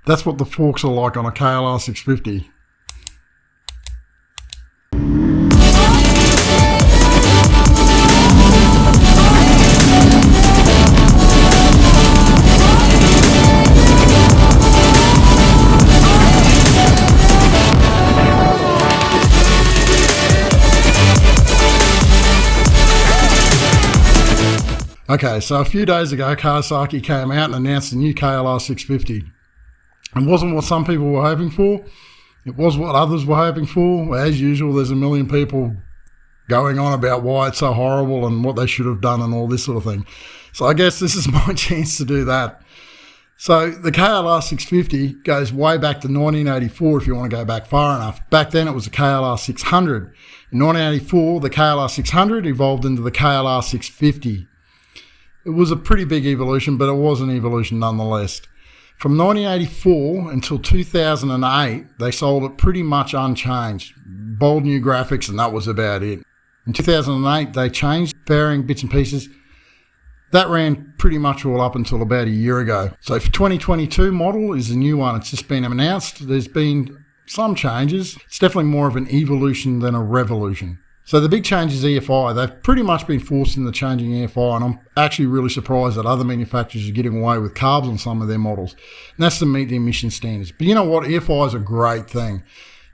That's what the forks are like on a KLR650. Okay, so a few days ago, Kawasaki came out and announced the new KLR650. It wasn't what some people were hoping for. It was what others were hoping for. As usual, there's a million people going on about why it's so horrible and what they should have done and all this sort of thing. So I guess this is my chance to do that. So the KLR650 goes way back to 1984 if you want to go back far enough. Back then it was a KLR600. In 1984, the KLR600 evolved into the KLR650. It was a pretty big evolution, but it was an evolution nonetheless. From 1984 until 2008, they sold it pretty much unchanged. Bold new graphics, and that was about it. In 2008, they changed fairing bits and pieces. That ran pretty much all up until about a year ago. So for 2022 model is a new one. It's just been announced. There's been some changes. It's definitely more of an evolution than a revolution. So the big change is EFI. They've pretty much been forced into changing EFI, and I'm actually really surprised that other manufacturers are getting away with carbs on some of their models. And that's to meet the emission standards. But you know what? EFI is a great thing.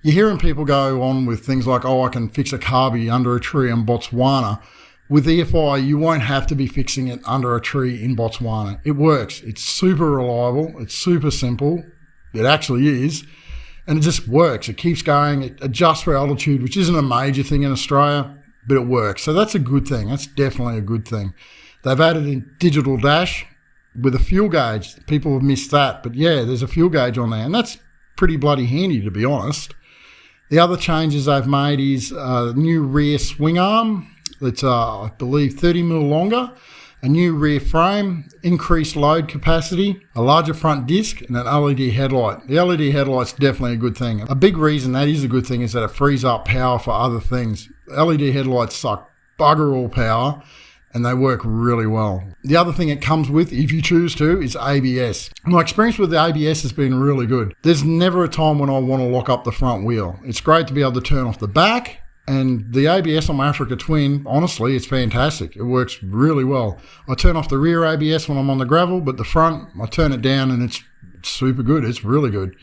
You're hearing people go on with things like, oh, I can fix a carby under a tree in Botswana. With EFI, you won't have to be fixing it under a tree in Botswana. It works. It's super reliable. It's super simple. It actually is. And it just works. It keeps going. It adjusts for altitude, which isn't a major thing in Australia, but it works. So that's a good thing. That's definitely a good thing. They've added a digital dash with a fuel gauge. People have missed that. But yeah, there's a fuel gauge on there. And that's pretty bloody handy, to be honest. The other changes they've made is a new rear swing arm. It's, I believe, 30mm longer. A new rear frame, increased load capacity, a larger front disc, and an LED headlight. The LED headlight's definitely a good thing. A big reason that is a good thing is that it frees up power for other things. LED headlights suck bugger all power, and they work really well. The other thing it comes with, if you choose to, is ABS. My experience with the ABS has been really good. There's never a time when I want to lock up the front wheel. It's great to be able to turn off the back. And the ABS on my Africa Twin, honestly, it's fantastic. It works really well. I turn off the rear ABS when I'm on the gravel, but the front, I turn it down and it's super good. It's really good.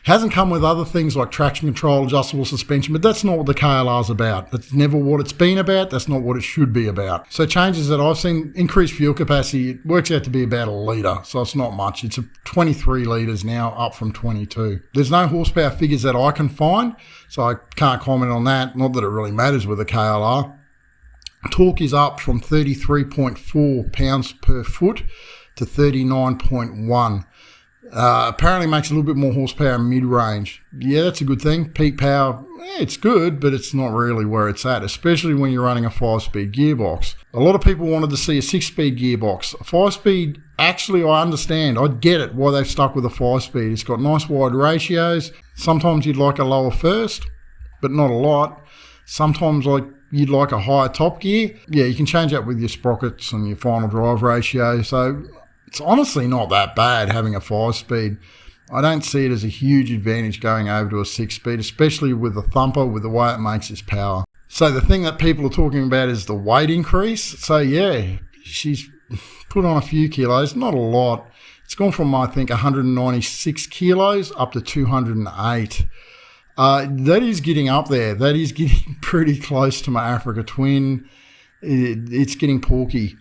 Hasn't come with other things like traction control, adjustable suspension, but that's not what the KLR's about. That's never what it's been about. That's not what it should be about. So changes that I've seen, increased fuel capacity, it works out to be about a litre, so it's not much. It's 23 litres now, up from 22. There's no horsepower figures that I can find, so I can't comment on that. Not that it really matters with the KLR. Torque is up from 33.4 pounds per foot to 39.1. Apparently makes a little bit more horsepower mid-range. Yeah, that's a good thing. Peak power, it's good, but it's not really where it's at, especially when you're running a 5-speed gearbox. A lot of people wanted to see a 6-speed gearbox. A 5-speed, actually, I understand. I get it, why they've stuck with a 5-speed. It's got nice wide ratios. Sometimes you'd like a lower first, but not a lot. Sometimes you'd like a higher top gear. Yeah, you can change that with your sprockets and your final drive ratio. So it's honestly not that bad having a 5-speed. I don't see it as a huge advantage going over to a 6-speed, especially with the thumper, with the way it makes its power. So the thing that people are talking about is the weight increase. So yeah, she's put on a few kilos, not a lot. It's gone from, I think, 196 kilos up to 208. That is getting up there. That is getting pretty close to my Africa Twin. It's getting porky.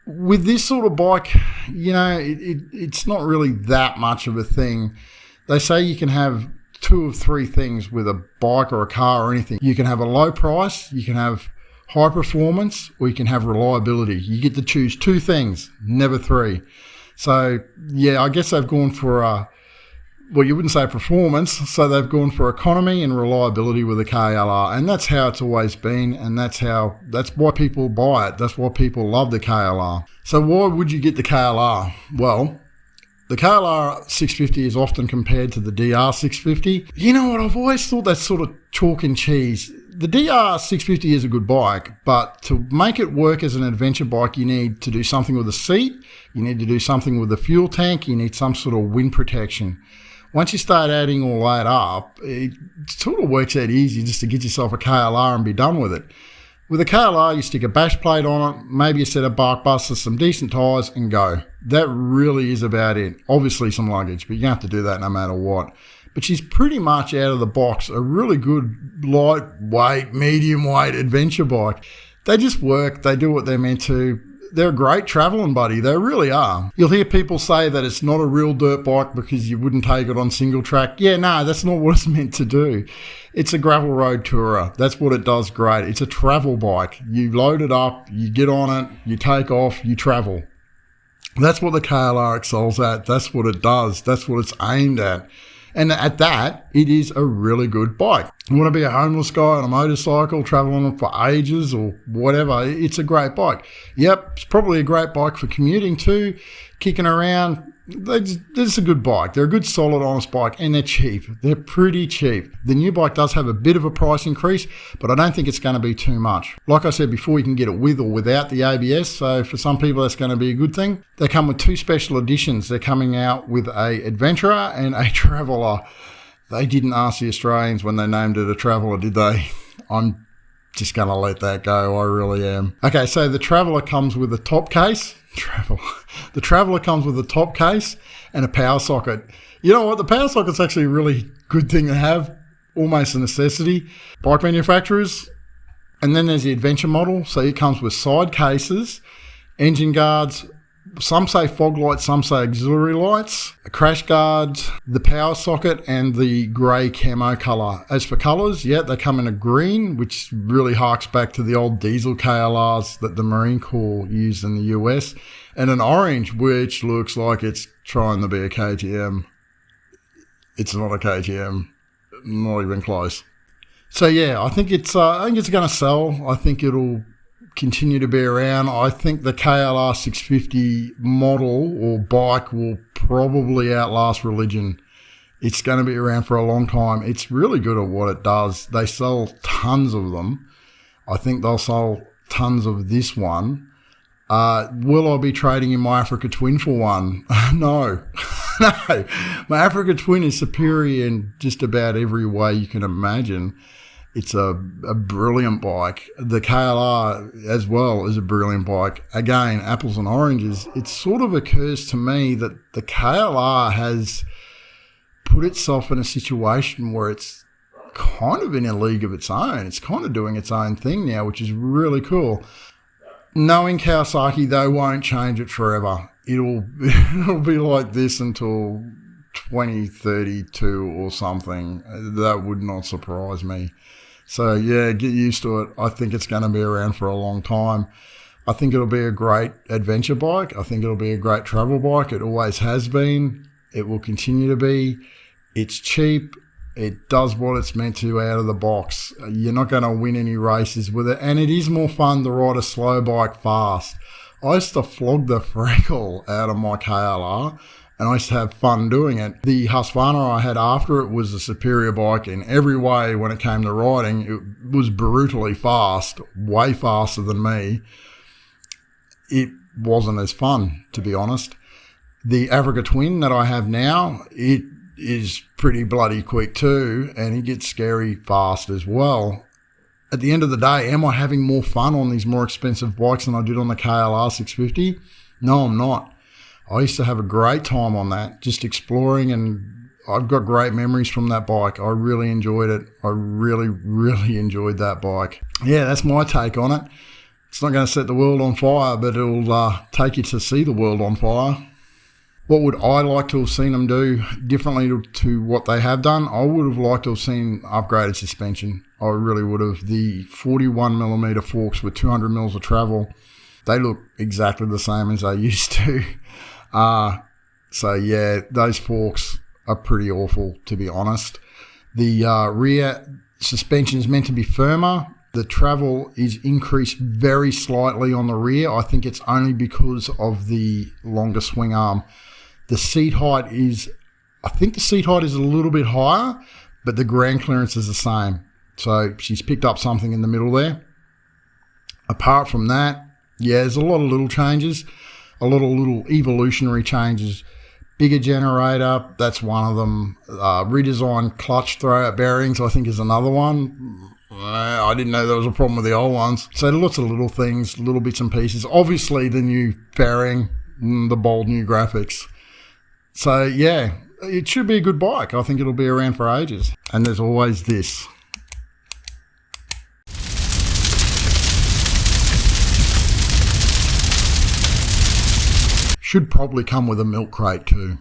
With this sort of bike, you know, it's not really that much of a thing. They say you can have 2 of 3 things with a bike or a car or anything. You can have a low price, you can have high performance, or you can have reliability. You get to choose 2 things, never 3. So, yeah, I guess they've gone for well, you wouldn't say performance, so they've gone for economy and reliability with the KLR, and that's how it's always been, and that's why people buy it. That's why people love the KLR. So why would you get the KLR? Well, the KLR650 is often compared to the DR650. You know what, I've always thought that's sort of chalk and cheese. The DR650 is a good bike, but to make it work as an adventure bike, you need to do something with the seat, you need to do something with the fuel tank, you need some sort of wind protection. Once you start adding all that up, it sort of works out easy just to get yourself a KLR and be done with it. With a KLR, you stick a bash plate on it, maybe a set of bark busters, some decent tyres, and go. That really is about it. Obviously some luggage, but you have to do that no matter what. But she's pretty much out of the box a really good lightweight, medium weight adventure bike. They just work. They do what they're meant to. They're a great travelling buddy. They really are. You'll hear people say that it's not a real dirt bike because you wouldn't take it on single track. Yeah, no, that's not what it's meant to do. It's a gravel road tourer. That's what it does great. It's a travel bike. You load it up, you get on it, you take off, you travel. That's what the KLR excels at. That's what it does. That's what it's aimed at. And at that, it is a really good bike. You want to be a homeless guy on a motorcycle, traveling for ages or whatever, it's a great bike. Yep, it's probably a great bike for commuting too, kicking around. It's a good bike. They're a good, solid, honest bike, and they're cheap. They're pretty cheap. The new bike does have a bit of a price increase, but I don't think it's going to be too much. Like I said before, you can get it with or without the ABS, so for some people that's going to be a good thing. They come with 2 special editions. They're coming out with a Adventurer and a Traveller. They didn't ask the Australians when they named it a Traveller, did they? I'm just going to let that go. I really am. Okay, so the Traveller comes with a top case. The Traveller comes with a top case and a power socket. You know what? The power socket's actually a really good thing to have, almost a necessity. Bike manufacturers. And then there's the adventure model. So it comes with side cases, engine guards, some say fog lights, some say auxiliary lights, crash guards, the power socket, and the grey camo colour. As for colours, yeah, they come in a green, which really harks back to the old diesel KLRs that the Marine Corps used in the US, and an orange, which looks like it's trying to be a KTM. It's not a KTM, not even close. So yeah, I think it's going to sell. I think it'll continue to be around. I think the KLR650 model or bike will probably outlast religion. It's going to be around for a long time. It's really good at what it does. They sell tons of them. I think they'll sell tons of this one. Will I be trading in my Africa Twin for one? No. No. My Africa Twin is superior in just about every way you can imagine. It's a brilliant bike. The KLR as well is a brilliant bike. Again, apples and oranges. It sort of occurs to me that the KLR has put itself in a situation where it's kind of in a league of its own. It's kind of doing its own thing now, which is really cool. Knowing Kawasaki, they won't change it forever. It'll be like this until 2032 or something. That would not surprise me. So yeah, get used to it. I think it's going to be around for a long time. I think it'll be a great adventure bike. I think it'll be a great travel bike. It always has been. It will continue to be. It's cheap. It does what it's meant to out of the box. You're not going to win any races with it. And it is more fun to ride a slow bike fast. I used to flog the freckle out of my KLR, and I used to have fun doing it. The Husqvarna I had after it was a superior bike in every way when it came to riding. It was brutally fast, way faster than me. It wasn't as fun, to be honest. The Africa Twin that I have now, it is pretty bloody quick too, and it gets scary fast as well. At the end of the day, am I having more fun on these more expensive bikes than I did on the KLR650? No, I'm not. I used to have a great time on that, just exploring, and I've got great memories from that bike. I really enjoyed it. I really, really enjoyed that bike. Yeah, that's my take on it. It's not going to set the world on fire, but it'll take you to see the world on fire. What would I like to have seen them do differently to what they have done? I would have liked to have seen upgraded suspension. I really would have. The 41mm forks with 200 mils of travel, they look exactly the same as they used to. So yeah, those forks are pretty awful, to be honest. The rear suspension is meant to be firmer. The travel is increased very slightly on the rear. I think it's only because of the longer swing arm. The seat height is, I think the seat height is a little bit higher, but the ground clearance is the same. So she's picked up something in the middle there. Apart from that, yeah, there's a lot of little changes, a lot of little evolutionary changes. Bigger generator, that's one of them. Redesigned clutch throwout bearings, I think, is another one. I didn't know there was a problem with the old ones. So lots of little things, little bits and pieces. Obviously, the new fairing, the bold new graphics. So, yeah, it should be a good bike. I think it'll be around for ages. And there's always this. Should probably come with a milk crate too.